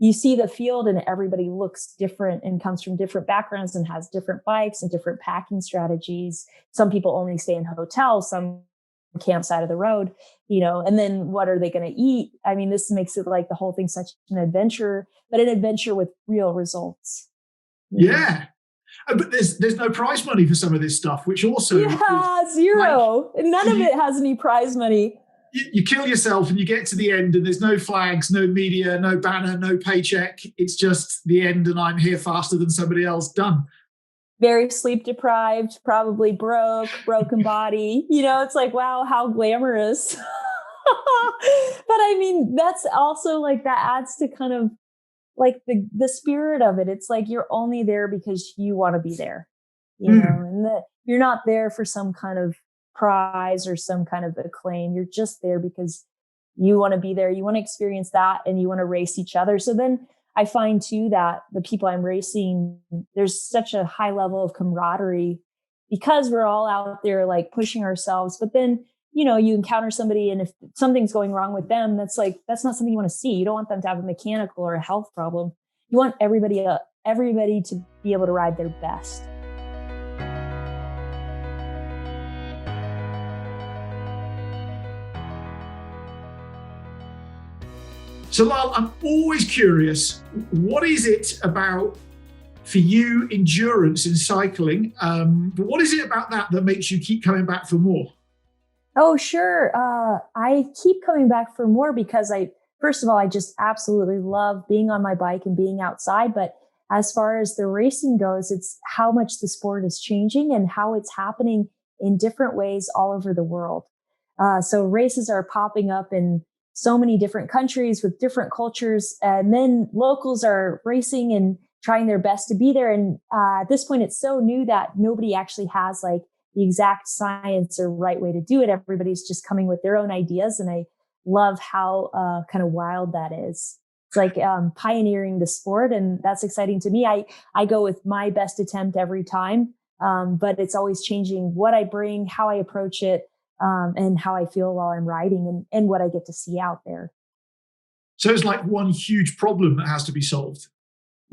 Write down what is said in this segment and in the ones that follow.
you see the field and everybody looks different and comes from different backgrounds and has different bikes and different packing strategies. Some people only stay in hotels, some camp side of the road, and then what are they going to eat? I mean, this makes it like the whole thing such an adventure, but an adventure with real results. Yeah. But there's no prize money for some of this stuff, which also zero. Like, none of it has any prize money. You kill yourself and you get to the end and there's no flags, no media, no banner, no paycheck. It's just the end and I'm here faster than somebody else. Done. Very sleep deprived, probably broken body. It's like, wow, how glamorous. But I mean, that's also like, that adds to kind of like the spirit of it. It's like, you're only there because you want to be there, and you're not there for some kind of prize or some kind of acclaim. You're just there because you want to be there. You want to experience that and you want to race each other. So then I find too that the people I'm racing, there's such a high level of camaraderie because we're all out there like pushing ourselves. But then, you encounter somebody and if something's going wrong with them, that's not something you want to see. You don't want them to have a mechanical or a health problem. You want everybody to be able to ride their best. So Lael, I'm always curious, what is it about, for you, endurance in cycling? But what is it about that makes you keep coming back for more? Oh, sure. I keep coming back for more because first of all, I just absolutely love being on my bike and being outside. But as far as the racing goes, it's how much the sport is changing and how it's happening in different ways all over the world. So races are popping up in so many different countries with different cultures. And then locals are racing and trying their best to be there. And at this point, it's so new that nobody actually has like the exact science or right way to do it. Everybody's just coming with their own ideas. And I love how kind of wild that is. It's like pioneering the sport. And that's exciting to me. I go with my best attempt every time. But it's always changing what I bring, how I approach it, and how I feel while I'm riding and what I get to see out there. So it's like one huge problem that has to be solved.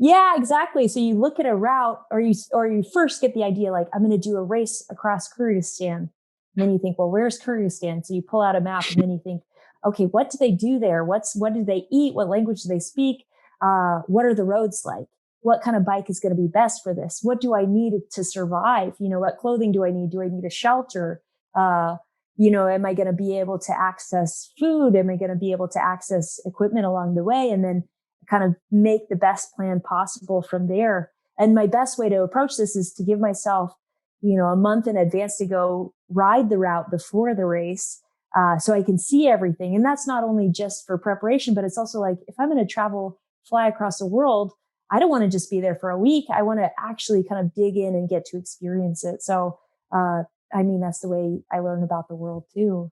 Yeah, exactly. So you look at a route or you first get the idea, like, I'm going to do a race across Kyrgyzstan. And then you think, well, where's Kyrgyzstan? So you pull out a map and then you think, okay, what do they do there? What do they eat? What language do they speak? What are the roads like? What kind of bike is going to be best for this? What do I need to survive? What clothing do I need? Do I need a shelter? Am I going to be able to access food? Am I going to be able to access equipment along the way? And then kind of make the best plan possible from there. And my best way to approach this is to give myself, a month in advance to go ride the route before the race, so I can see everything. And that's not only just for preparation, but it's also like, if I'm going to fly across the world, I don't want to just be there for a week. I want to actually kind of dig in and get to experience it. So, that's the way I learn about the world too.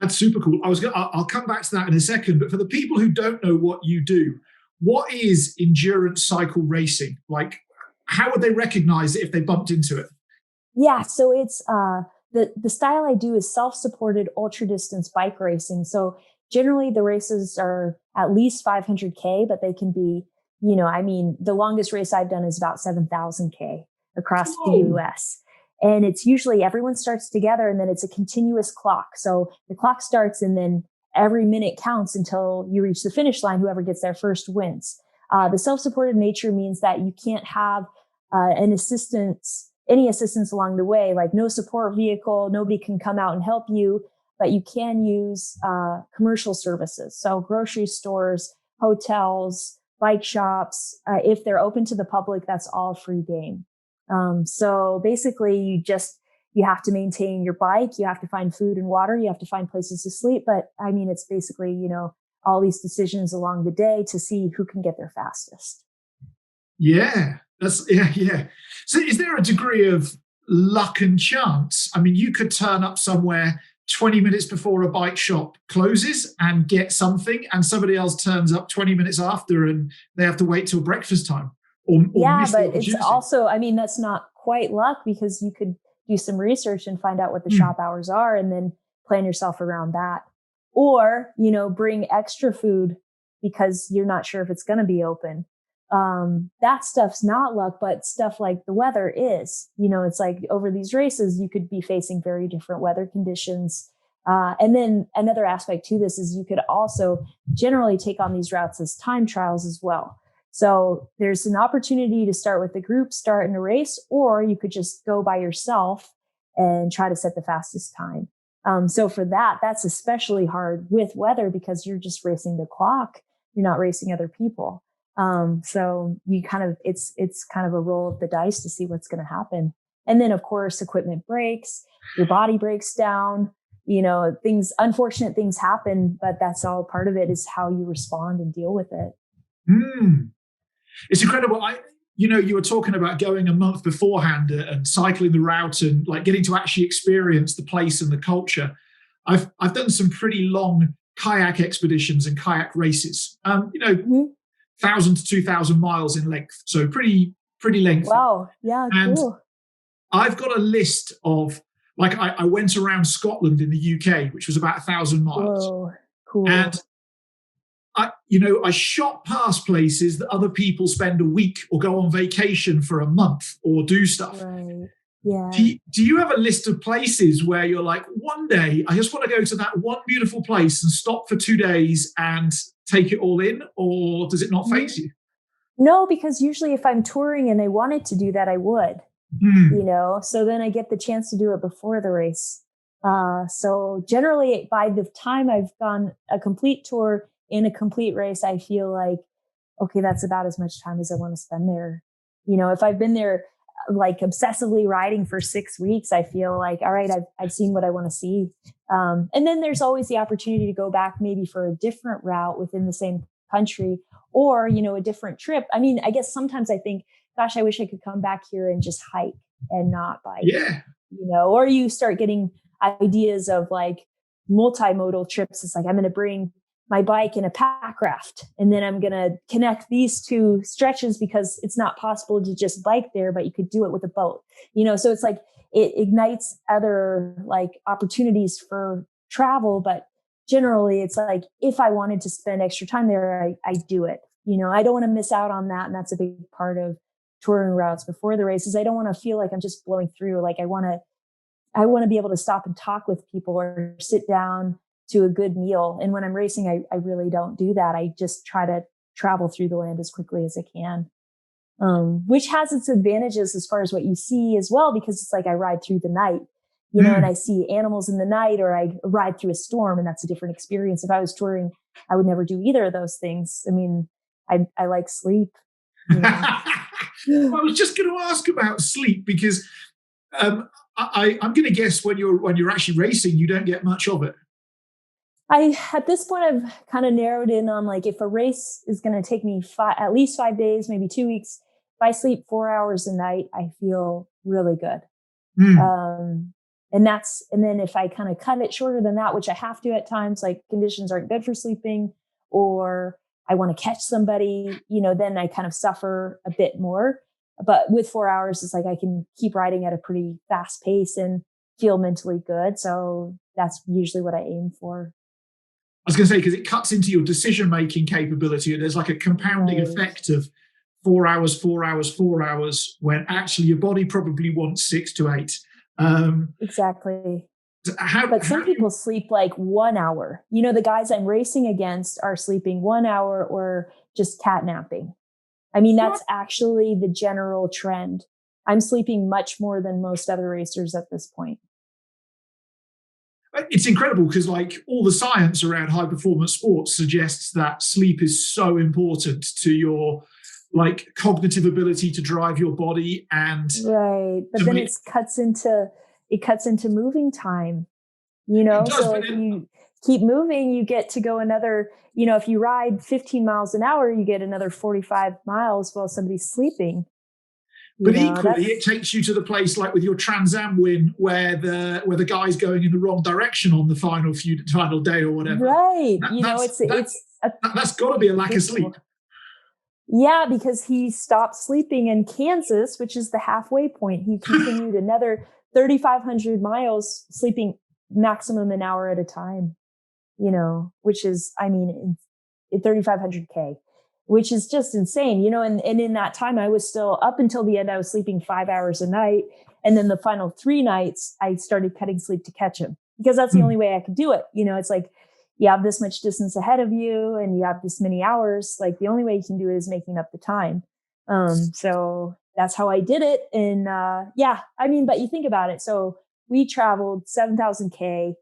That's super cool. I'll come back to that in a second. But for the people who don't know what you do, what is endurance cycle racing? Like, how would they recognize it if they bumped into it? Yeah, so it's the style I do is self-supported ultra distance bike racing. So generally the races are at least 500K, but they can be, the longest race I've done is about 7,000K across the US. And it's usually everyone starts together and then it's a continuous clock. So the clock starts and then every minute counts until you reach the finish line. Whoever gets there first wins. The self-supported nature means that you can't have any assistance along the way, like no support vehicle, nobody can come out and help you, but you can use commercial services. So grocery stores, hotels, bike shops, if they're open to the public, that's all free game. So basically you have to maintain your bike. You have to find food and water. You have to find places to sleep. But it's basically, all these decisions along the day to see who can get there fastest. Yeah, yeah. So is there a degree of luck and chance? I mean, you could turn up somewhere 20 minutes before a bike shop closes and get something, and somebody else turns up 20 minutes after and they have to wait till breakfast time. Yeah, but it's also, that's not quite luck because you could do some research and find out what the shop hours are and then plan yourself around that. Or, bring extra food because you're not sure if it's going to be open. That stuff's not luck, but stuff like the weather is, it's like over these races, you could be facing very different weather conditions. And then another aspect to this is you could also generally take on these routes as time trials as well. So there's an opportunity to start with the group, start in a race, or you could just go by yourself and try to set the fastest time. So for that's especially hard with weather because you're just racing the clock. You're not racing other people. So you it's kind of a roll of the dice to see what's going to happen. And then of course, equipment breaks, your body breaks down, unfortunate things happen, but that's all part of it is how you respond and deal with it. It's incredible. You were talking about going a month beforehand and cycling the route and like getting to actually experience the place and the culture. I've done some pretty long kayak expeditions and kayak races. 1,000 to 2,000 miles in length, so pretty lengthy. Wow, yeah, and cool. I've got a list of I went around Scotland in the UK, which was about 1,000 miles. Whoa, cool. And I shot past places that other people spend a week or go on vacation for a month or do stuff. Right. Yeah. Do you have a list of places where you're like, one day I just want to go to that one beautiful place and stop for 2 days and take it all in, or does it not faze you? No, because usually if I'm touring and I wanted to do that, I would, so then I get the chance to do it before the race. So generally by the time I've gone a complete tour in a complete race, I feel like, okay, that's about as much time as I want to spend there. If I've been there like obsessively riding for 6 weeks, I feel like, all right, I've seen what I want to see. And then there's always the opportunity to go back maybe for a different route within the same country or, a different trip. I mean, I guess sometimes I think, gosh, I wish I could come back here and just hike and not bike. Yeah. Or you start getting ideas of like multimodal trips. It's like, I'm going to bring my bike in a pack raft, and then I'm going to connect these two stretches because it's not possible to just bike there, but you could do it with a boat, so it's like, it ignites other like opportunities for travel. But generally it's like, if I wanted to spend extra time there, I do it. I don't want to miss out on that. And that's a big part of touring routes before the races. I don't want to feel like I'm just blowing through. Like I want to be able to stop and talk with people or sit down to a good meal. And when I'm racing, I really don't do that. I just try to travel through the land as quickly as I can, which has its advantages as far as what you see as well, because it's like I ride through the night, and I see animals in the night, or I ride through a storm, and that's a different experience. If I was touring, I would never do either of those things. I mean, I like sleep. I was just going to ask about sleep because I'm going to guess when you're actually racing, you don't get much of it. At this point, I've kind of narrowed in on like, if a race is going to take me at least 5 days, maybe 2 weeks, if I sleep 4 hours a night, I feel really good. And then if I kind of cut it shorter than that, which I have to at times, like conditions aren't good for sleeping, or I want to catch somebody, then I kind of suffer a bit more. But with 4 hours, it's like I can keep riding at a pretty fast pace and feel mentally good. So that's usually what I aim for. I was going to say, because it cuts into your decision-making capability. And there's like a compounding effect of 4 hours, 4 hours, 4 hours, when actually your body probably wants 6 to 8. Exactly. But some people sleep like 1 hour. The guys I'm racing against are sleeping 1 hour or just catnapping. I mean, that's actually the general trend. I'm sleeping much more than most other racers at this point. It's incredible because like all the science around high performance sports suggests that sleep is so important to your like cognitive ability to drive your body. And right. But then it cuts into moving time, so if you keep moving, you get to go another, if you ride 15 miles an hour, you get another 45 miles while somebody's sleeping. But equally, it takes you to the place like with your Trans Am win, where the guy's going in the wrong direction on the final day or whatever. Right. That's got to be a lack of sleep. Yeah, because he stopped sleeping in Kansas, which is the halfway point. He continued another 3,500 miles, sleeping maximum an hour at a time. Which is, I mean, 3,500K, which is just insane, and in that time I was still up until the end, I was sleeping 5 hours a night. And then the final 3 nights I started cutting sleep to catch him because that's the only way I could do it. It's like, you have this much distance ahead of you and you have this many hours. Like the only way you can do it is making up the time. So that's how I did it. And, but you think about it. So we traveled 7,000K.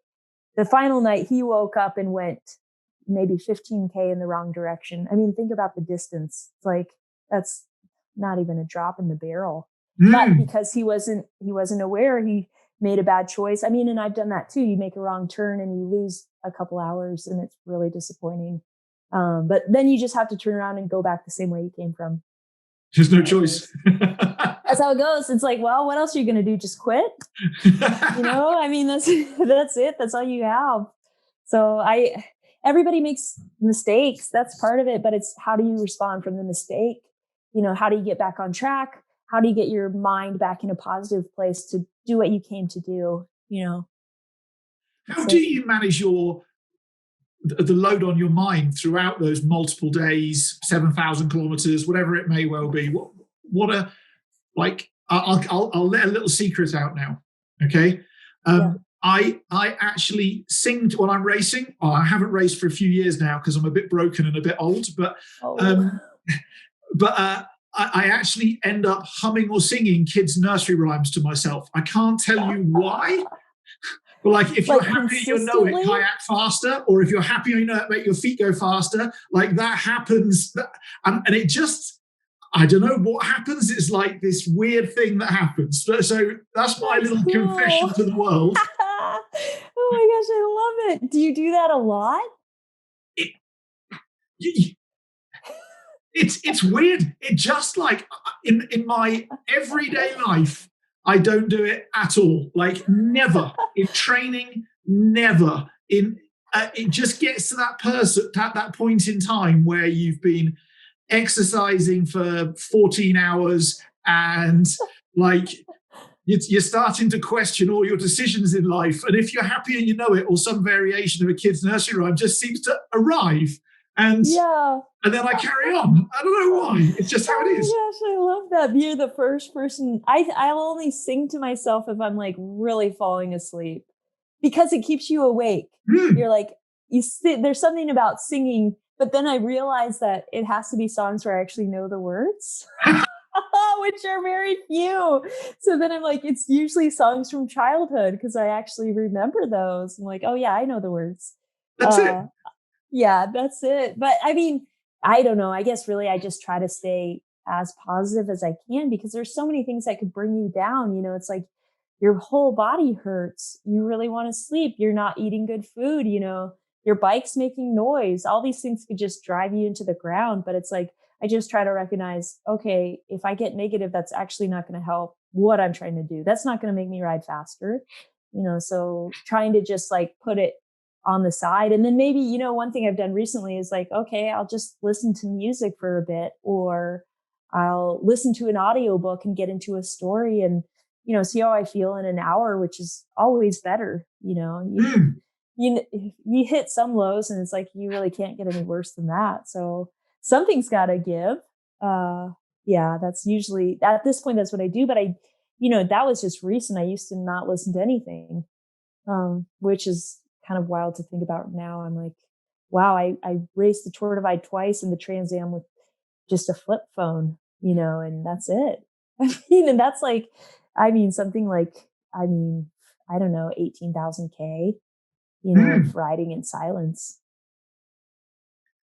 The final night he woke up and went maybe 15K in the wrong direction. I mean, think about the distance. It's like, that's not even a drop in the barrel. But because he wasn't aware, he made a bad choice. I mean, and I've done that too. You make a wrong turn and you lose a couple hours and it's really disappointing. But then you just have to turn around and go back the same way you came from. There's no choice. That's how it goes. It's like, well, what else are you going to do? Just quit? I mean, that's it. That's all you have. So everybody makes mistakes. That's part of it. But it's how do you respond from the mistake? How do you get back on track? How do you get your mind back in a positive place to do what you came to do? How do you manage the load on your mind throughout those multiple days, 7,000 kilometers, whatever it may well be? I'll let a little secret out now. Okay. I actually sing when I'm racing. I haven't raced for a few years now because I'm a bit broken and a bit old, but I actually end up humming or singing kids' nursery rhymes to myself. I can't tell you why. But like, if you're happy, you know it, kayak faster, or if you're happy, you know it, make your feet go faster. Like that happens, and it just, I don't know what happens. It's like this weird thing that happens. So that's my little confession to the world. Oh my gosh, I love it. Do you do that a lot? It's weird. It just like in my everyday life, I don't do it at all. Like never in training, never in. It just gets to that point in time where you've been exercising for 14 hours and like you're starting to question all your decisions in life. And if you're happy and you know it, or some variation of a kid's nursery rhyme just seems to arrive. And then I carry on. I don't know why. It's just how it is. Oh my gosh, I love that. You're the first person. I'll only sing to myself if I'm like really falling asleep because it keeps you awake. You're like, there's something about singing, but then I realize that it has to be songs where I actually know the words, which are very few. So then I'm like, it's usually songs from childhood because I actually remember those. I'm like, oh yeah, I know the words. That's it. Yeah, that's it. But I mean, I don't know. I guess really I just try to stay as positive as I can because there's so many things that could bring you down. It's like your whole body hurts. You really want to sleep. You're not eating good food. Your bike's making noise. All these things could just drive you into the ground. But it's like, I just try to recognize, okay, if I get negative, that's actually not going to help what I'm trying to do. That's not going to make me ride faster. So trying to just like put it on the side. And then maybe, one thing I've done recently is like, okay, I'll just listen to music for a bit, or I'll listen to an audiobook and get into a story and, see how I feel in an hour, which is always better. You hit some lows and it's like, you really can't get any worse than that. So something's got to give. That's usually at this point, that's what I do. But that was just recent. I used to not listen to anything, which is kind of wild to think about now. I'm like, wow, I raced the Tour Divide twice in the Trans Am with just a flip phone, and that's it. And that's like, something like, I don't know, 18,000K, of riding in silence.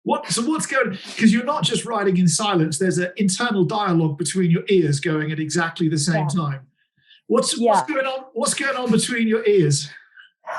What's going, because you're not just riding in silence, there's an internal dialogue between your ears going at exactly the same time. What's going on between your ears?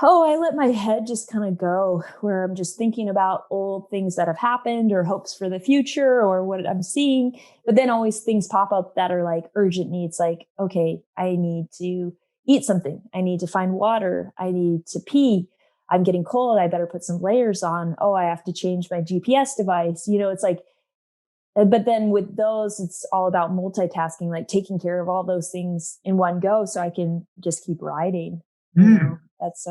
Oh, I let my head just kind of go where I'm just thinking about old things that have happened or hopes for the future or what I'm seeing. But then always things pop up that are like urgent needs. Like, okay, I need to eat something. I need to find water. I need to pee. I'm getting cold. I better put some layers on. Oh, I have to change my GPS device. It's like, but then with those, it's all about multitasking, like taking care of all those things in one go so I can just keep riding. That's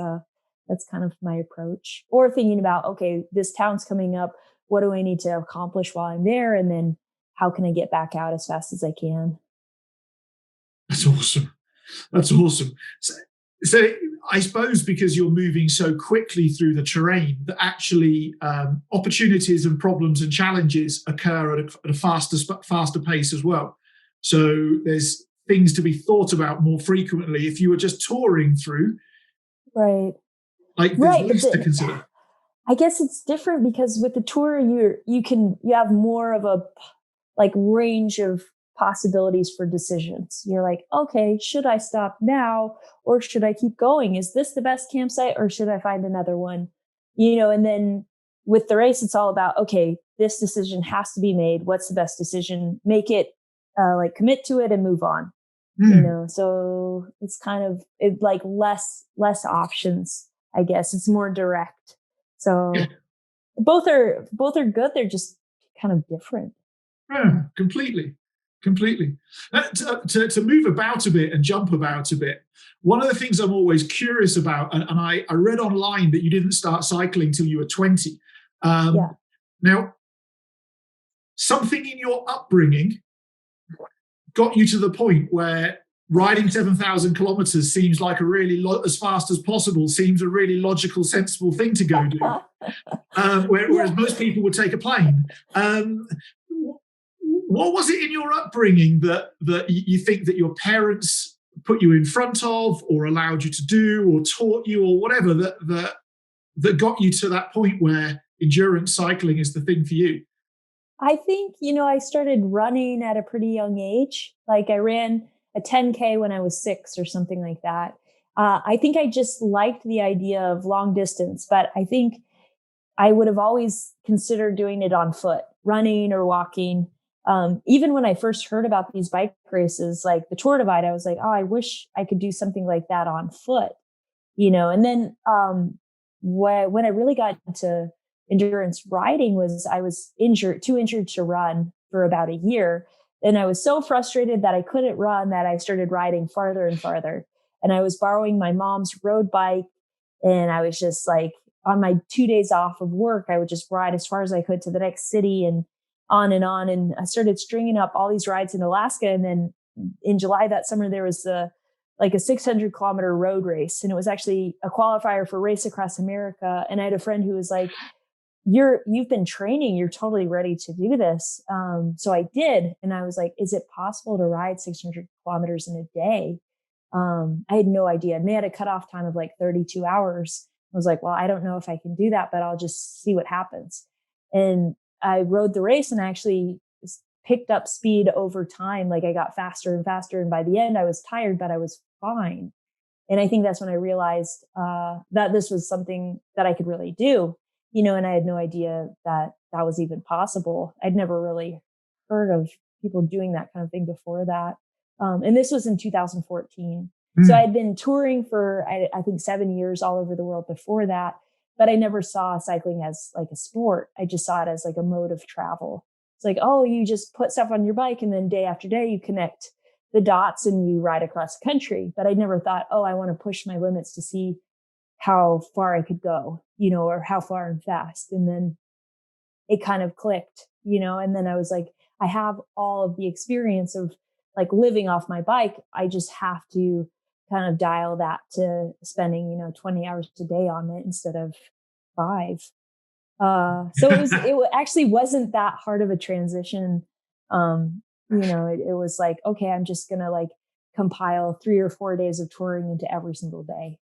kind of my approach. Or thinking about, okay, this town's coming up. what do I need to accomplish while I'm there? And then how can I get back out as fast as I can? That's awesome. That's awesome. So I suppose because you're moving so quickly through the terrain, that actually opportunities and problems and challenges occur at a faster pace as well. So there's things to be thought about more frequently. If you were just touring through, right, like there's less to consider. I guess it's different because with the tour, you have more of a like range of possibilities for decisions. You're like, okay, should I stop now or should I keep going? Is this the best campsite or should I find another one? And then with the race, it's all about, okay, this decision has to be made. What's the best decision? Make it like commit to it and move on. So it's kind of like less options, I guess. It's more direct. So both are good. They're just kind of different. Yeah, completely. To move about a bit and jump about a bit, one of the things I'm always curious about, and I read online that you didn't start cycling till you were 20. Now, something in your upbringing got you to the point where riding 7,000 kilometers seems like a really, as fast as possible, seems a really logical, sensible thing to go do. Whereas most people would take a plane. What was it in your upbringing that you think that your parents put you in front of or allowed you to do or taught you or whatever that got you to that point where endurance cycling is the thing for you? I think, I started running at a pretty young age. Like I ran a 10K when I was 6 or something like that. I think I just liked the idea of long distance, but I think I would have always considered doing it on foot, running or walking. Even when I first heard about these bike races, like the Tour Divide, I was like, oh, I wish I could do something like that on foot, and then when I really got into endurance riding I was too injured to run for about a year. And I was so frustrated that I couldn't run that I started riding farther and farther. And I was borrowing my mom's road bike. And I was just like, on my 2 days off of work, I would just ride as far as I could to the next city and on and on. And I started stringing up all these rides in Alaska. And then in July that summer, there was a 600 kilometer road race. And it was actually a qualifier for Race Across America. And I had a friend who was like, you've been training, you're totally ready to do this. So I did. And I was like, is it possible to ride 600 kilometers in a day? I had no idea. And they had a cutoff time of like 32 hours. I was like, well, I don't know if I can do that, but I'll just see what happens. And I rode the race and I actually picked up speed over time. Like I got faster and faster. And by the end I was tired, but I was fine. And I think that's when I realized, that this was something that I could really do. And I had no idea that was even possible. I'd never really heard of people doing that kind of thing before that. And this was in 2014. So I'd been touring for, I think 7 years all over the world before that, but I never saw cycling as like a sport. I just saw it as like a mode of travel. It's like, oh, you just put stuff on your bike and then day after day you connect the dots and you ride across the country. But I never thought, oh, I want to push my limits to see how far I could go, or how far and fast. And then it kind of clicked, and then I was like, I have all of the experience of like living off my bike. I just have to kind of dial that to spending, 20 hours a day on it instead of 5. So it actually wasn't that hard of a transition. It was like, okay, I'm just going to like compile 3 or 4 days of touring into every single day.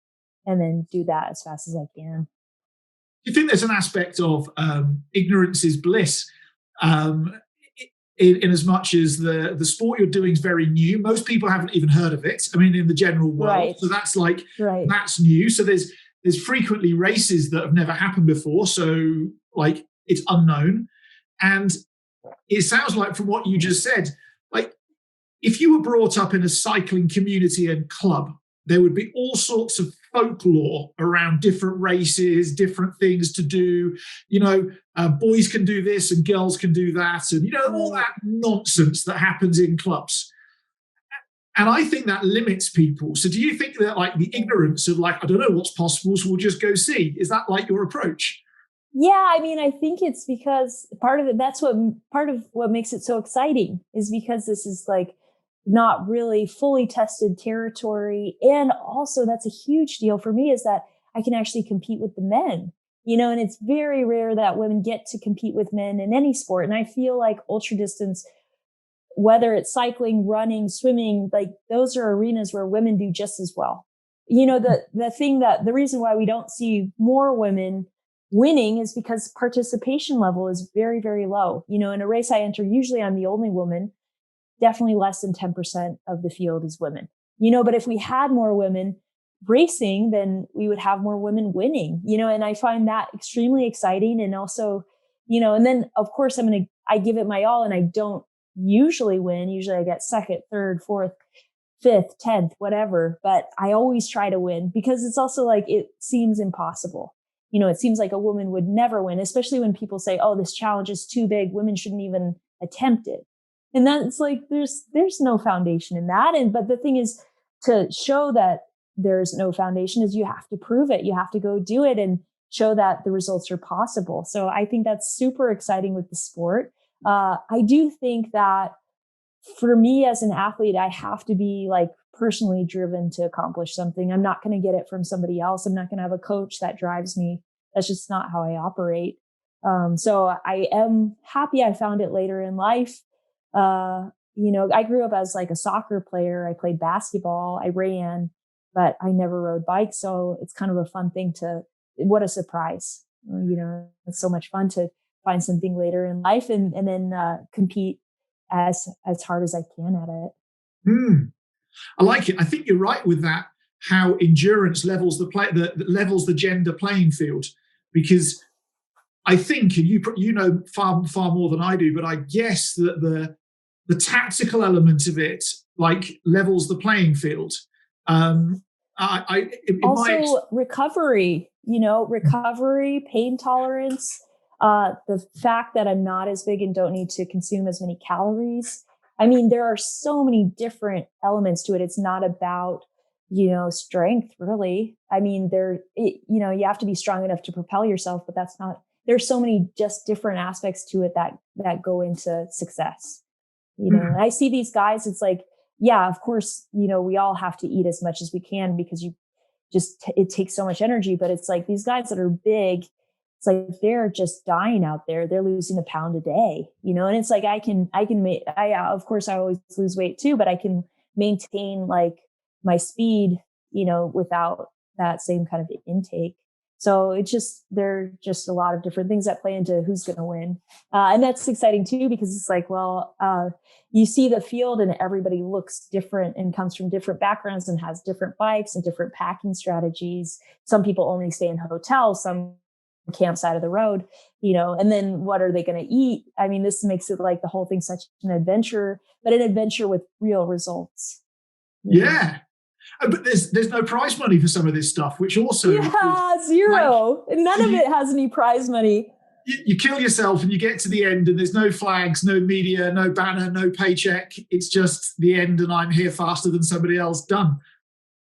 And then do that as fast as I can. Do you think there's an aspect of ignorance is bliss, in as much as the sport you're doing is very new? Most people haven't even heard of it. I mean, in the general world, right. So that's like that's new. So there's frequently races that have never happened before. So like it's unknown, and it sounds like from what you just said, like if you were brought up in a cycling community and club, there would be all sorts of folklore around different races, different things to do. Boys can do this and girls can do that, and all that nonsense that happens in clubs. And I think that limits people. So do you think that like the ignorance of like, I don't know what's possible, so we'll just go see? Is that like your approach? Yeah, I mean, I think it's because part of what makes it so exciting is because this is like not really fully tested territory. And also that's a huge deal for me is that I can actually compete with the men, and it's very rare that women get to compete with men in any sport. And I feel like ultra distance, whether it's cycling, running, swimming, like those are arenas where women do just as well. The reason why we don't see more women winning is because participation level is very, very low. In a race I enter, usually I'm the only woman, definitely less than 10% of the field is women, but if we had more women racing, then we would have more women winning, and I find that extremely exciting. And also, and then of course I give it my all and I don't usually win. Usually I get second, third, fourth, fifth, 10th, whatever, but I always try to win because it's also like, it seems impossible. It seems like a woman would never win, especially when people say, oh, this challenge is too big. Women shouldn't even attempt it. And that's like, there's no foundation in that. But the thing is, to show that there's no foundation is you have to prove it. You have to go do it and show that the results are possible. So I think that's super exciting with the sport. I do think that for me as an athlete, I have to be like personally driven to accomplish something. I'm not going to get it from somebody else. I'm not going to have a coach that drives me. That's just not how I operate. So I am happy I found it later in life. I grew up as like a soccer player. I played basketball. I ran, but I never rode bikes. So it's kind of a fun thing what a surprise. It's so much fun to find something later in life and then compete as hard as I can at it. I like it. I think you're right with that. How endurance levels levels the gender playing field, because I think, and you know far more than I do, but I guess that the tactical element of it like levels the playing field. Recovery, pain tolerance, the fact that I'm not as big and don't need to consume as many calories. I mean, there are so many different elements to it. It's not about, strength really. I mean, you have to be strong enough to propel yourself, but there's so many just different aspects to it that go into success. I see these guys, it's like, yeah, of course, we all have to eat as much as we can because it takes so much energy, but it's like these guys that are big, it's like they're just dying out there. They're losing a pound a day, and it's like of course I always lose weight too, but I can maintain like my speed, without that same kind of intake. So there are just a lot of different things that play into who's going to win. And that's exciting too, because it's like, well, you see the field and everybody looks different and comes from different backgrounds and has different bikes and different packing strategies. Some people only stay in hotels, some camp side of the road, and then what are they going to eat? I mean, this makes it like the whole thing such an adventure, but an adventure with real results. Yeah. But there's no prize money for some of this stuff, which also zero. Like, none of it has any prize money. You kill yourself and you get to the end and there's no flags, no media, no banner, no paycheck. It's just the end and I'm here faster than somebody else. Done.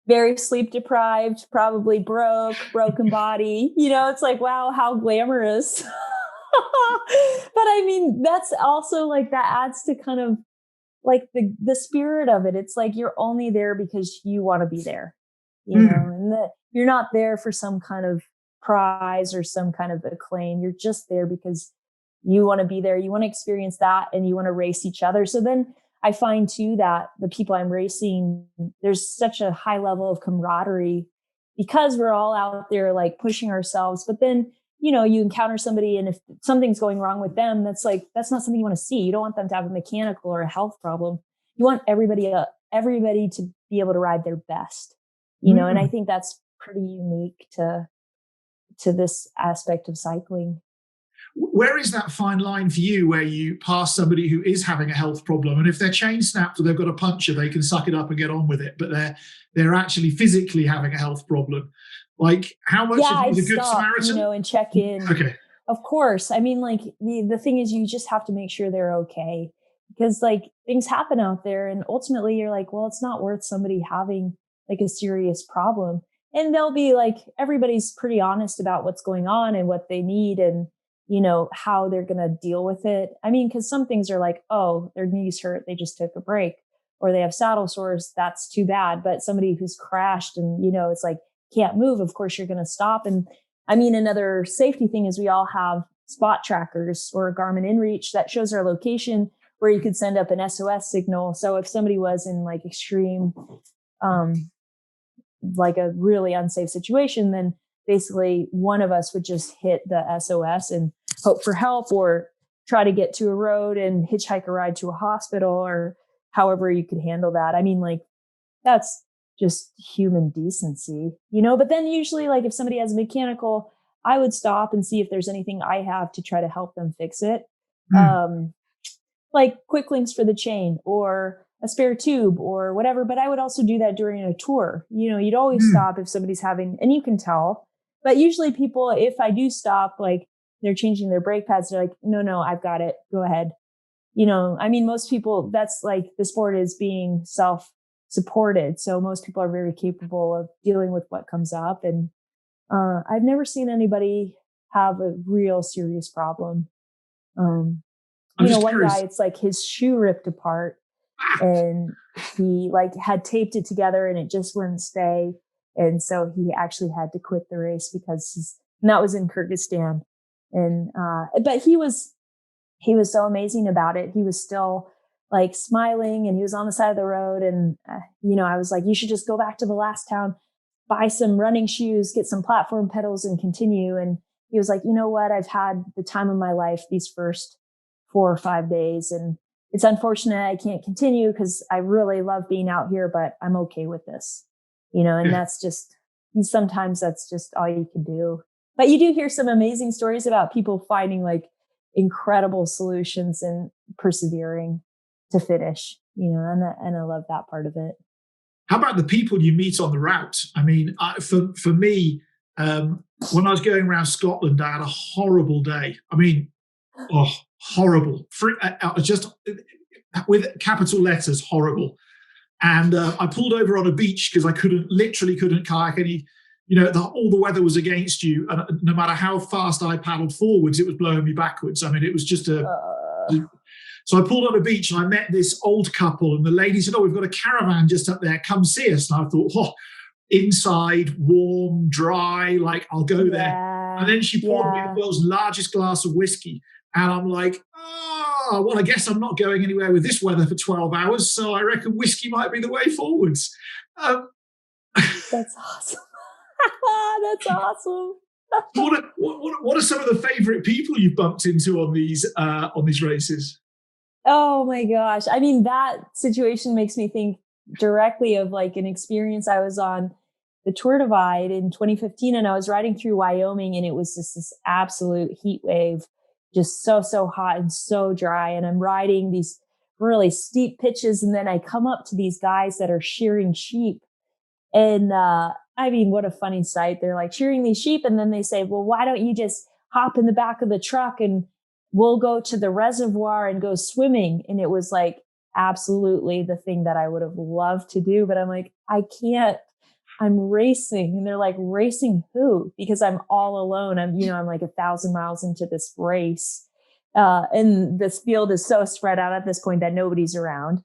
Very sleep deprived, probably broken body. It's like, wow, how glamorous. But I mean, that's also like, that adds to kind of like the spirit of it. It's like you're only there because you want to be there, and you're not there for some kind of prize or some kind of acclaim. You're just there because you want to be there. You want to experience that and you want to race each other. So then I find too that the people I'm racing, there's such a high level of camaraderie because we're all out there like pushing ourselves. But then you encounter somebody and if something's going wrong with them, that's not something you want to see. You don't want them to have a mechanical or a health problem. You want everybody to be able to ride their best, and I think that's pretty unique to this aspect of cycling. Where is that fine line for you where you pass somebody who is having a health problem and if they're chain snapped or they've got a puncture, they can suck it up and get on with it, but they're actually physically having a health problem? Like, how much of you is a good Samaritan? And check in. Okay. Of course. I mean, like the thing is you just have to make sure they're okay because like things happen out there and ultimately you're like, well, it's not worth somebody having like a serious problem. and they'll be like, everybody's pretty honest about what's going on and what they need and, how they're going to deal with it. I mean, because some things are like, oh, their knees hurt, they just took a break, or they have saddle sores, that's too bad. But somebody who's crashed and, it's like, can't move, of course you're going to stop. And I mean, another safety thing is we all have spot trackers or a Garmin InReach that shows our location where you could send up an SOS signal. So if somebody was in like extreme, like a really unsafe situation, then basically one of us would just hit the SOS and hope for help, or try to get to a road and hitchhike a ride to a hospital, or however you could handle that. I mean, like, that's just human decency, but then usually, like, if somebody has a mechanical, I would stop and see if there's anything I have to try to help them fix it. Like quick links for the chain or a spare tube or whatever. But I would also do that during a tour. You'd always stop if somebody's having, and you can tell, but usually people, if I do stop, like they're changing their brake pads, they're like, no, I've got it. Go ahead. I mean, most people, that's like the sport is being self-supported. So most people are very capable of dealing with what comes up. And I've never seen anybody have a real serious problem. One guy, it's like his shoe ripped apart and he like had taped it together and it just wouldn't stay. And so he actually had to quit the race because and that was in Kyrgyzstan. And, but he was so amazing about it. He was still like smiling and he was on the side of the road. And, I was like, you should just go back to the last town, buy some running shoes, get some platform pedals and continue. And he was like, you know what? I've had the time of my life these first 4 or 5 days. And it's unfortunate I can't continue because I really love being out here, but I'm okay with this, and that's just, sometimes that's just all you can do. But you do hear some amazing stories about people finding like incredible solutions and persevering to finish, and I love that part of it. How about the people you meet on the route? I mean, for me, when I was going around Scotland, I had a horrible day. I mean, horrible. Just with capital letters, horrible. And I pulled over on a beach because I literally couldn't kayak any. All the weather was against you, and no matter how fast I paddled forwards, it was blowing me backwards. I mean, it was just So I pulled on a beach and I met this old couple, and the lady said, "Oh, we've got a caravan just up there. Come see us." And I thought, inside, warm, dry, like I'll go there. And then she poured me the world's largest glass of whiskey, and I'm like, well, I guess I'm not going anywhere with this weather for 12 hours. So I reckon whiskey might be the way forwards. That's awesome. That's awesome. What are some of the favorite people you've bumped into on these races? Oh my gosh. I mean, that situation makes me think directly of like an experience. I was on the Tour Divide in 2015 and I was riding through Wyoming, and it was just this absolute heat wave, just so hot and so dry. And I'm riding these really steep pitches. And then I come up to these guys that are shearing sheep. And, I mean, what a funny sight. They're like shearing these sheep. And then they say, well, why don't you just hop in the back of the truck and we'll go to the reservoir and go swimming. And it was like absolutely the thing that I would have loved to do. But I'm like, I can't, I'm racing. And they're like, racing who? Because I'm all alone. I'm like 1,000 miles into this race. And this field is so spread out at this point that nobody's around.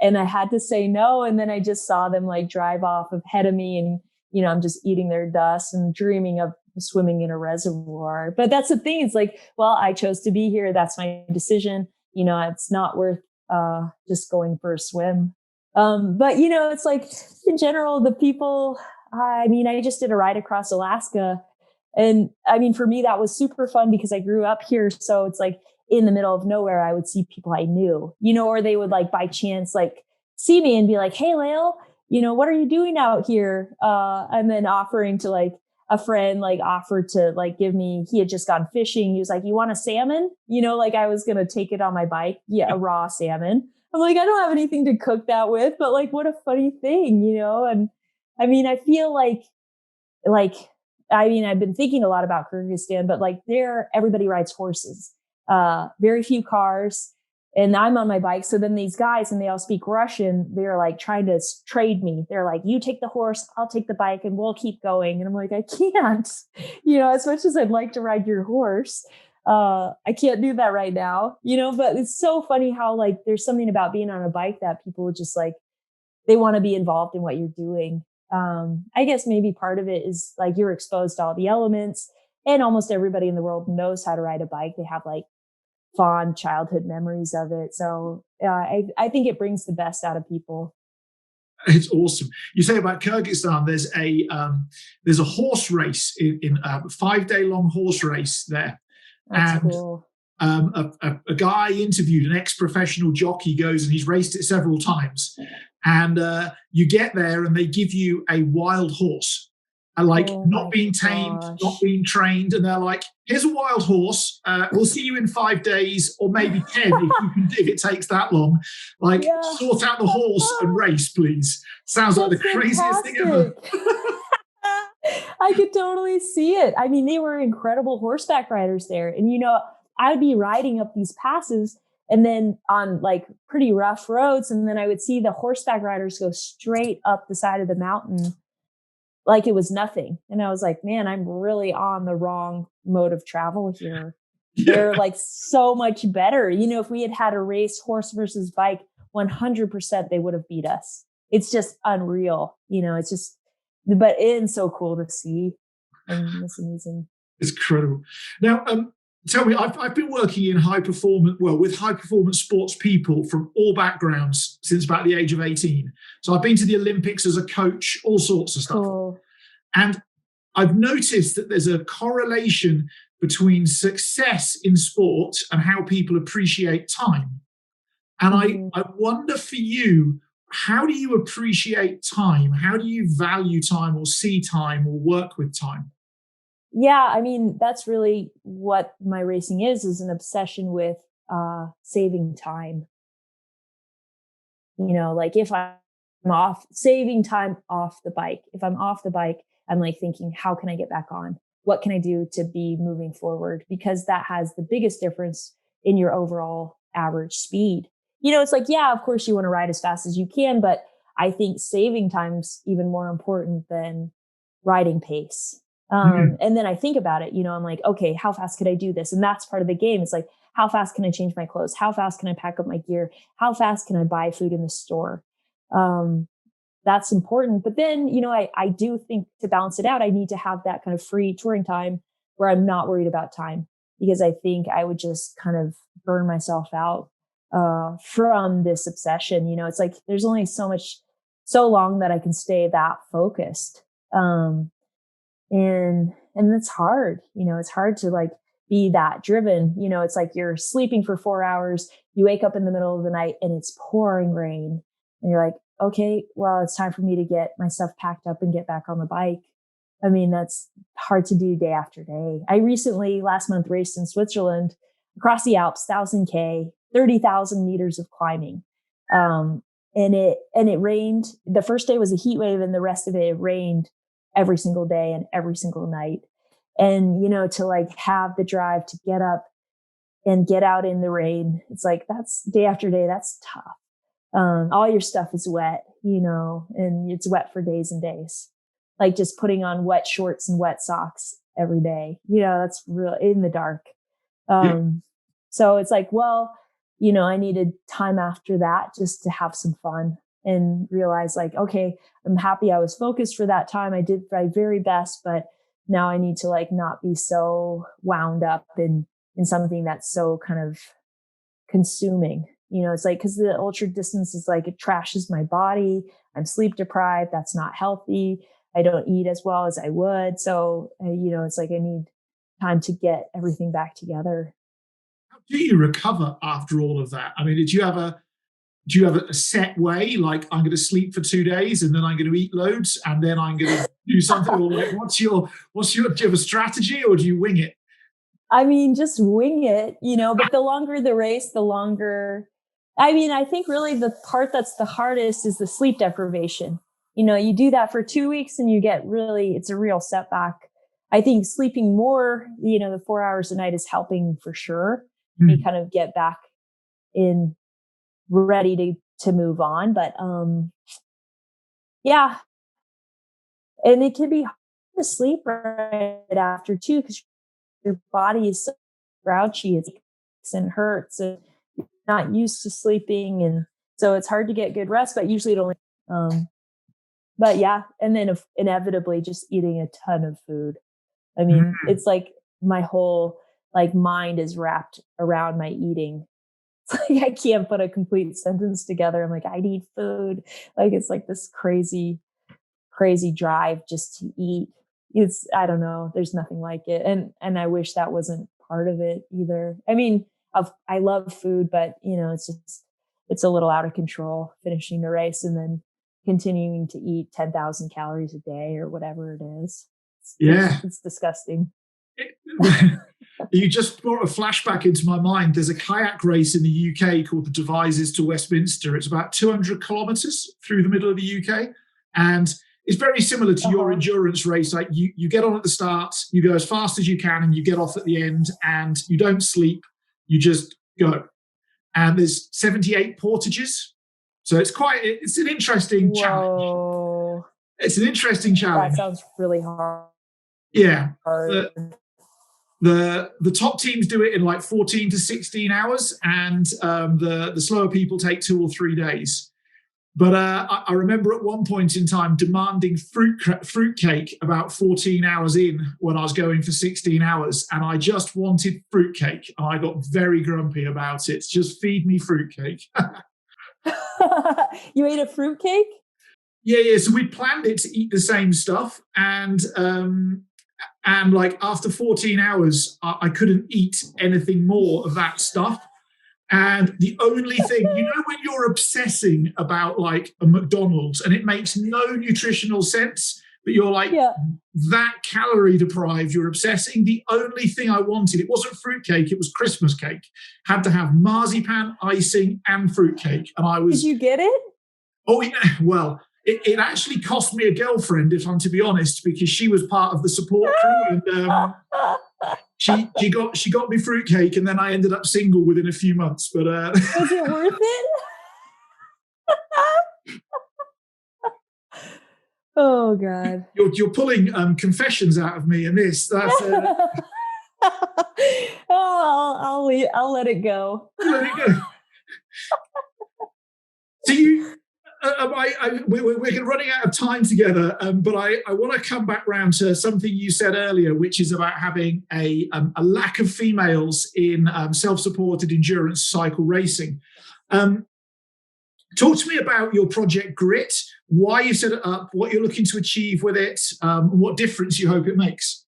And I had to say no. And then I just saw them like drive off ahead of me, and, I'm just eating their dust and dreaming of swimming in a reservoir. But that's the thing. It's like, well, I chose to be here. That's my decision. It's not worth, just going for a swim. But it's like in general, the people, I mean, I just did a ride across Alaska, and I mean, for me, that was super fun because I grew up here. So it's like, in the middle of nowhere, I would see people I knew, or they would like by chance, like see me and be like, hey, Lael, what are you doing out here? And then offering to like a friend, like offered to like give me, he had just gone fishing. He was like, you want a salmon? Like I was going to take it on my bike. Yeah. A raw salmon. I'm like, I don't have anything to cook that with, but like, what a funny thing, And I mean, I feel like, I mean, I've been thinking a lot about Kyrgyzstan, but like there, everybody rides horses. Very few cars. and I'm on my bike. So then these guys, and they all speak Russian, they're like trying to trade me. They're like, you take the horse, I'll take the bike, and we'll keep going. And I'm like, I can't, as much as I'd like to ride your horse, I can't do that right now, but it's so funny how like, there's something about being on a bike that people just like, they want to be involved in what you're doing. I guess maybe part of it is like you're exposed to all the elements, and almost everybody in the world knows how to ride a bike. They have like fond childhood memories of it. So I think it brings the best out of people. It's awesome. You say about Kyrgyzstan, there's a horse race in a 5-day long horse race there. That's cool. A guy interviewed, an ex-professional jockey, goes and he's raced it several times. And you get there and they give you a wild horse, not being tamed, not being trained. And they're like, here's a wild horse. We'll see you in 5 days or maybe 10 if it takes that long. Sort out the horse and race, please. Sounds like the craziest thing ever. I could totally see it. I mean, they were incredible horseback riders there. And, I would be riding up these passes and then on like pretty rough roads. And then I would see the horseback riders go straight up the side of the mountain like it was nothing. And I was like, man, I'm really on the wrong mode of travel here. Yeah. They're like so much better. If we had had a race horse versus bike, 100% they would have beat us. It's just unreal. But it's so cool to see. And it's amazing. It's incredible. Now, tell me, I've been working in with high performance sports people from all backgrounds since about the age of 18. So I've been to the Olympics as a coach, all sorts of stuff. Cool. And I've noticed that there's a correlation between success in sport and how people appreciate time. And I wonder for you, how do you appreciate time? How do you value time or see time or work with time? Yeah, I mean, that's really what my racing is an obsession with saving time. Like if I'm saving time off the bike. If I'm off the bike, I'm like thinking, how can I get back on? What can I do to be moving forward? Because that has the biggest difference in your overall average speed. It's like, yeah, of course you want to ride as fast as you can, but I think saving time's even more important than riding pace. And then I think about it, I'm like, okay, how fast could I do this? And that's part of the game. It's like, how fast can I change my clothes? How fast can I pack up my gear? How fast can I buy food in the store? That's important. But then, I do think to balance it out, I need to have that kind of free touring time where I'm not worried about time, because I think I would just kind of burn myself out from this obsession. It's like, there's only so long that I can stay that focused. And it's hard, it's hard to like be that driven. It's like you're sleeping for 4 hours, you wake up in the middle of the night and it's pouring rain and you're like, okay, well, it's time for me to get my stuff packed up and get back on the bike. I mean, that's hard to do day after day. I recently last month raced in Switzerland across the Alps, 1,000K, 30,000 meters of climbing. And it rained. The first day was a heat wave and the rest of it rained every single day and every single night. And, to like have the drive to get up and get out in the rain, it's like, that's day after day. That's tough. All your stuff is wet, and it's wet for days and days. Like just putting on wet shorts and wet socks every day, that's real in the dark. So it's like, well, I needed time after that just to have some fun and realize like, okay, I'm happy I was focused for that time. I did my very best, but now I need to like not be so wound up in something that's so kind of consuming. It's like, cause the ultra distance is like, it trashes my body. I'm sleep deprived. That's not healthy. I don't eat as well as I would. So, it's like, I need time to get everything back together. How do you recover after all of that? I mean, do you have a set way? Like, I'm going to sleep for 2 days and then I'm going to eat loads and then I'm going to do something? Or like, do you have a strategy or do you wing it? I mean, just wing it, but the longer the race, I think really the part that's the hardest is the sleep deprivation. You do that for 2 weeks and it's a real setback. I think sleeping more, the 4 hours a night is helping for sure. You kind of get back in ready to move on. But yeah, and it can be hard to sleep right after too, because your body is so grouchy, it aches and hurts, and you're not used to sleeping, and so it's hard to get good rest. But usually it only, but yeah, and then inevitably just eating a ton of food. I mean, it's like my whole like mind is wrapped around my eating. It's like I can't put a complete sentence together. I'm like, I need food. Like it's like this crazy drive just to eat. I don't know. There's nothing like it. And I wish that wasn't part of it either. I mean, I love food, but it's a little out of control finishing the race and then continuing to eat 10,000 calories a day or whatever it is. It's disgusting. You just brought a flashback into my mind. There's a kayak race in the UK called the Devises to Westminster. It's about 200 kilometers through the middle of the UK. And it's very similar to your endurance race. Like you get on at the start, you go as fast as you can, and you get off at the end, and you don't sleep, you just go. And there's 78 portages. So it's an interesting challenge. It's an interesting challenge. That sounds really hard. Yeah. The top teams do it in like 14 to 16 hours, and the slower people take 2 or 3 days. But I remember at one point in time demanding fruitcake about 14 hours in when I was going for 16 hours, and I just wanted fruitcake, and I got very grumpy about it. Just feed me fruitcake. You ate a fruitcake? Yeah. So we planned it to eat the same stuff, and like after 14 hours, I couldn't eat anything more of that stuff. And the only thing, when you're obsessing about like a McDonald's and it makes no nutritional sense, but you're like that calorie deprived, you're obsessing. The only thing I wanted, it wasn't fruitcake, it was Christmas cake. Had to have marzipan, icing, and fruitcake. And I was. Did you get it? Oh, yeah. Well, it actually cost me a girlfriend, if I'm to be honest, because she was part of the support crew, and she got me fruitcake, and then I ended up single within a few months. But was it worth it? Oh God! You're pulling confessions out of me in this. That's. I'll let it go. Let it go. So you. We're running out of time together, but I want to come back round to something you said earlier, which is about having a lack of females in self-supported endurance cycle racing. Talk to me about your project Grit, why you set it up, what you're looking to achieve with it, what difference you hope it makes.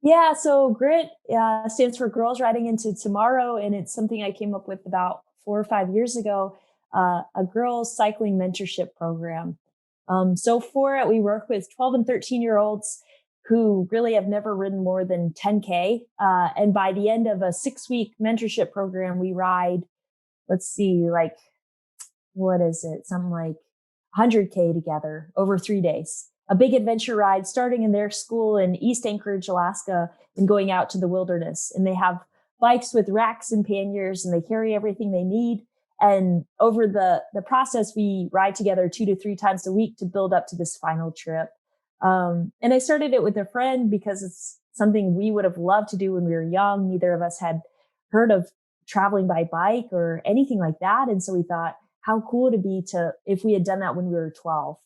Yeah, so Grit stands for Girls Riding Into Tomorrow, and it's something I came up with about 4 or 5 years ago. A girls cycling mentorship program. So for it, we work with 12 and 13-year-olds who really have never ridden more than 10K. And by the end of a 6-week mentorship program, we ride, something like 100K together over 3 days. A big adventure ride starting in their school in East Anchorage, Alaska, and going out to the wilderness. And they have bikes with racks and panniers, and they carry everything they need. And over the process, we ride together 2 to 3 times a week to build up to this final trip. And I started it with a friend because it's something we would have loved to do when we were young. Neither of us had heard of traveling by bike or anything like that. And so we thought, how cool would it be if we had done that when we were 12?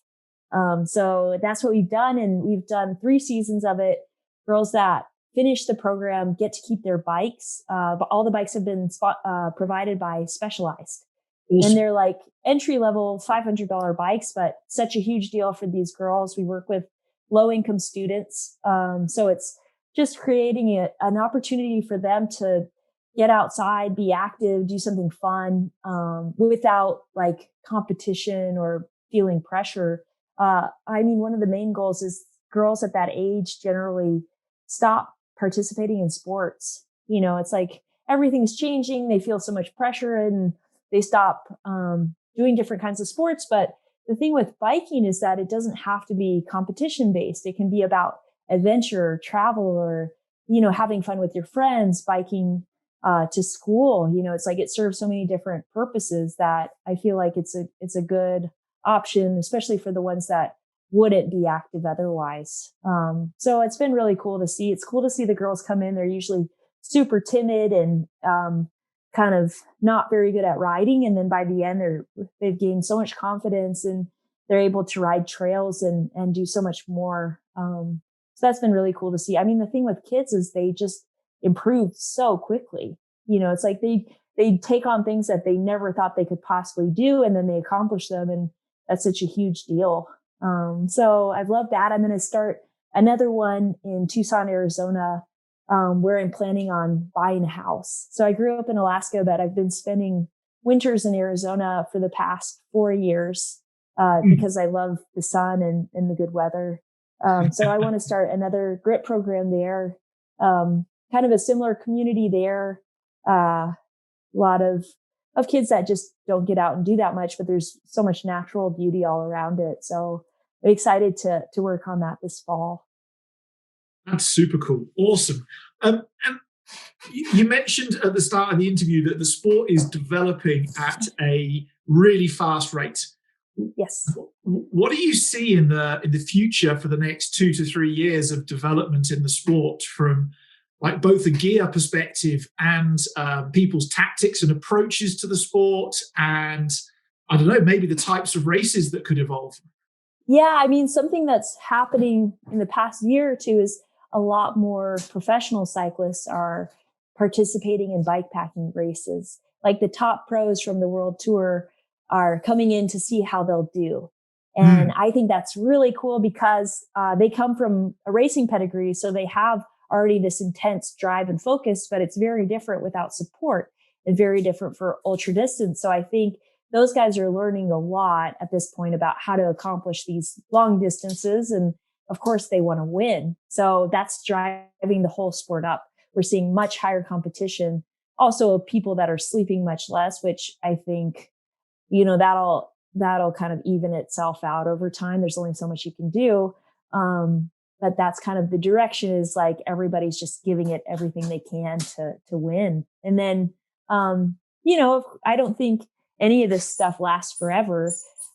So that's what we've done. And we've done 3 seasons of it. Girls that finish the program get to keep their bikes, but all the bikes have been provided by Specialized. Awesome. And they're like entry-level $500 bikes, but such a huge deal for these girls. We work with low-income students. So it's just creating an opportunity for them to get outside, be active, do something fun, without like competition or feeling pressure. One of the main goals is girls at that age generally stop participating in sports. It's like everything's changing. They feel so much pressure and they stop doing different kinds of sports. But the thing with biking is that it doesn't have to be competition based. It can be about adventure, travel, or, having fun with your friends, biking to school. It's like it serves so many different purposes that I feel like it's a good option, especially for the ones that wouldn't be active otherwise. So it's been really cool to see. It's cool to see the girls come in. They're usually super timid and kind of not very good at riding. And then by the end, they've gained so much confidence and they're able to ride trails and do so much more. So that's been really cool to see. I mean, the thing with kids is they just improve so quickly. It's like they take on things that they never thought they could possibly do, and then they accomplish them. And that's such a huge deal. So I've loved that. I'm going to start another one in Tucson, Arizona, where I'm planning on buying a house. So I grew up in Alaska, but I've been spending winters in Arizona for the past 4 years, because I love the sun and the good weather. So I want to start another grit program there. Kind of a similar community there. A lot of kids that just don't get out and do that much, but there's so much natural beauty all around it. So I'm excited to work on that this fall. That's super cool. Awesome. And you mentioned at the start of the interview that the sport is developing at a really fast rate. Yes. What do you see in the future for the next 2 to 3 years of development in the sport, from like both the gear perspective and people's tactics and approaches to the sport, and I don't know, maybe the types of races that could evolve? Yeah, I mean, something that's happening in the past year or two is a lot more professional cyclists are participating in bikepacking races. Like the top pros from the World Tour are coming in to see how they'll do. And I think that's really cool because they come from a racing pedigree. So they have already this intense drive and focus, but it's very different without support and very different for ultra distance. So I think those guys are learning a lot at this point about how to accomplish these long distances. And of course, they want to win. So that's driving the whole sport up. We're seeing much higher competition. Also, people that are sleeping much less, which I think, that'll kind of even itself out over time. There's only so much you can do. But that's kind of the direction, is like everybody's just giving it everything they can to win. And then, I don't think any of this stuff lasts forever.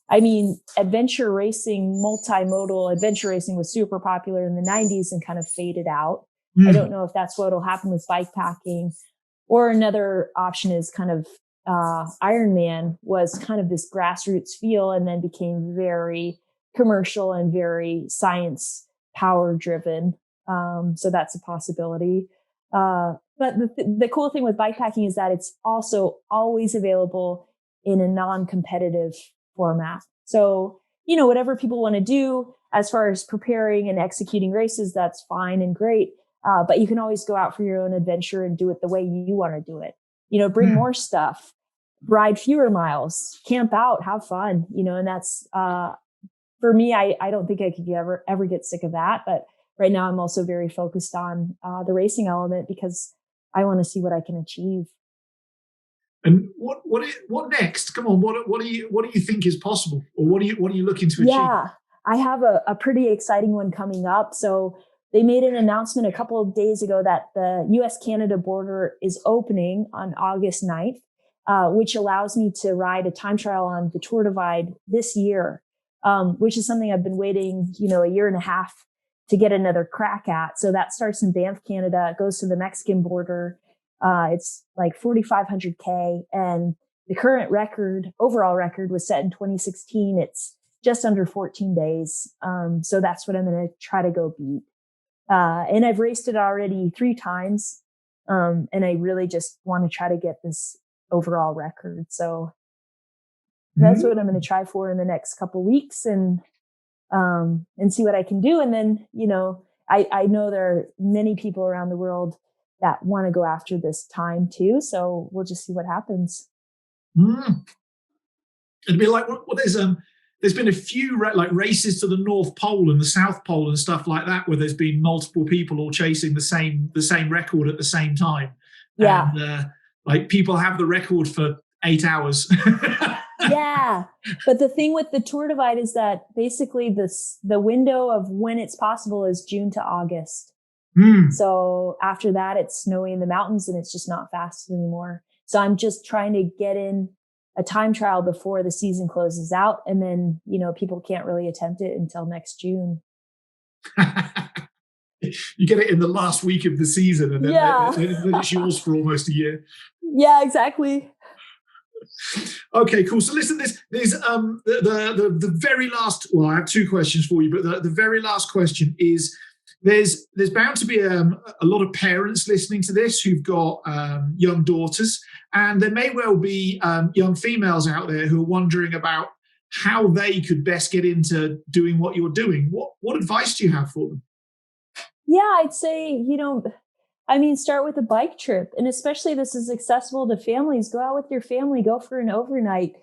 I mean, multimodal adventure racing was super popular in the 90s and kind of faded out. I don't know if that's what will happen with bikepacking. Or another option is kind of Ironman was kind of this grassroots feel and then became very commercial and very science power driven. So that's a possibility. But the cool thing with bikepacking is that it's also always available in a non-competitive format. So, whatever people want to do as far as preparing and executing races, that's fine and great. But you can always go out for your own adventure and do it the way you want to do it. Bring more stuff, ride fewer miles, camp out, have fun, and that's, for me, I don't think I could ever get sick of that. But right now I'm also very focused on the racing element because I want to see what I can achieve. And what next? Come on, what do you think is possible, or what are you looking to achieve? Yeah, I have a pretty exciting one coming up. So they made an announcement a couple of days ago that the US-Canada border is opening on August 9th, which allows me to ride a time trial on the Tour Divide this year, which is something I've been waiting, a year and a half to get another crack at. So that starts in Banff, Canada, goes to the Mexican border. It's like 4,500K, and the current overall record was set in 2016. It's just under 14 days. So that's what I'm going to try to go beat. And I've raced it already 3 times. And I really just want to try to get this overall record. So that's what I'm going to try for in the next couple of weeks and see what I can do. And then, I know there are many people around the world that want to go after this time too. So we'll just see what happens. It'd be like, there's been a few races to the North Pole and the South Pole and stuff like that, where there's been multiple people all chasing the same record at the same time. Yeah. And people have the record for 8 hours. Yeah. But the thing with the Tour Divide is that basically the window of when it's possible is June to August. So after that, it's snowy in the mountains and it's just not fast anymore. So I'm just trying to get in a time trial before the season closes out. And then, people can't really attempt it until next June. You get it in the last week of the season, and then, then it's yours for almost a year. Yeah, exactly. Okay, cool. So listen, there's the very last. Well, I have two questions for you, but the very last question is: there's bound to be a lot of parents listening to this who've got young daughters, and there may well be young females out there who are wondering about how they could best get into doing what you're doing. What advice do you have for them? Yeah, I'd say, start with a bike trip. And especially this is accessible to families. Go out with your family, go for an overnight,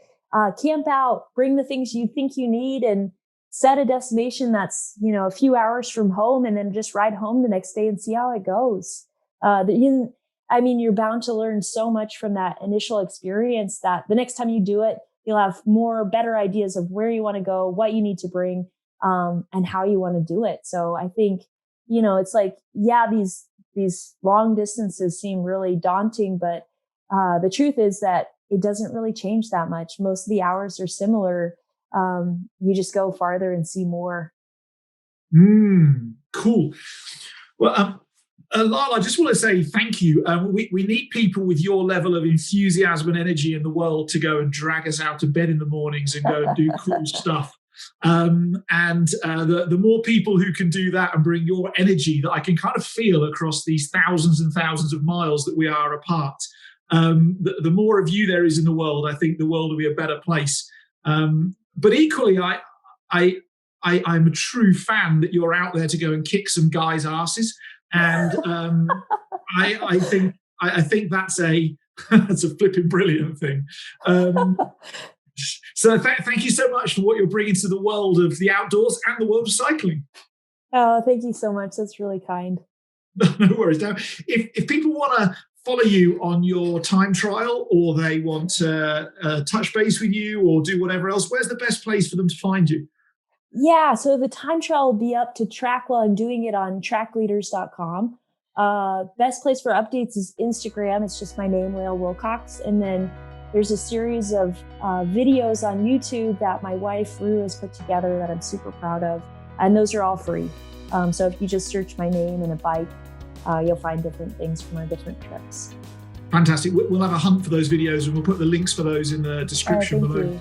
camp out, bring the things you think you need, and set a destination that's, a few hours from home, and then just ride home the next day and see how it goes. You're bound to learn so much from that initial experience that the next time you do it, you'll have better ideas of where you want to go, what you need to bring, and how you want to do it. So I think, it's like, these long distances seem really daunting, but the truth is that it doesn't really change that much. Most of the hours are similar. You just go farther and see more. Cool. Well, Lael, I just want to say thank you. We need people with your level of enthusiasm and energy in the world to go and drag us out of bed in the mornings and go and do cool stuff. The more people who can do that and bring your energy that I can kind of feel across these thousands and thousands of miles that we are apart, the more of you there is in the world, I think the world will be a better place. But equally, I'm a true fan that you're out there to go and kick some guys' asses, and I think that's a flipping brilliant thing. So thank you so much for what you're bringing to the world of the outdoors and the world of cycling. Oh, thank you so much. That's really kind. No worries. Now, if people want to follow you on your time trial, or they want to touch base with you or do whatever else, where's the best place for them to find you? Yeah, so the time trial will be up to track while I'm doing it on trackleaders.com. Best place for updates is Instagram. It's just my name, Lael Wilcox. And then there's a series of videos on YouTube that my wife, Rue, has put together that I'm super proud of. And those are all free. So if you just search my name and a bike, you'll find different things from our different trips. Fantastic. We'll have a hunt for those videos, and we'll put the links for those in the description below.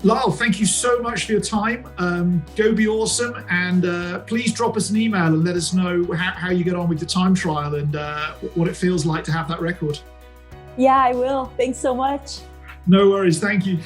Lael, thank you so much for your time. Go be awesome, and please drop us an email and let us know how you get on with the time trial and what it feels like to have that record. Yeah, I will. Thanks so much. No worries. Thank you.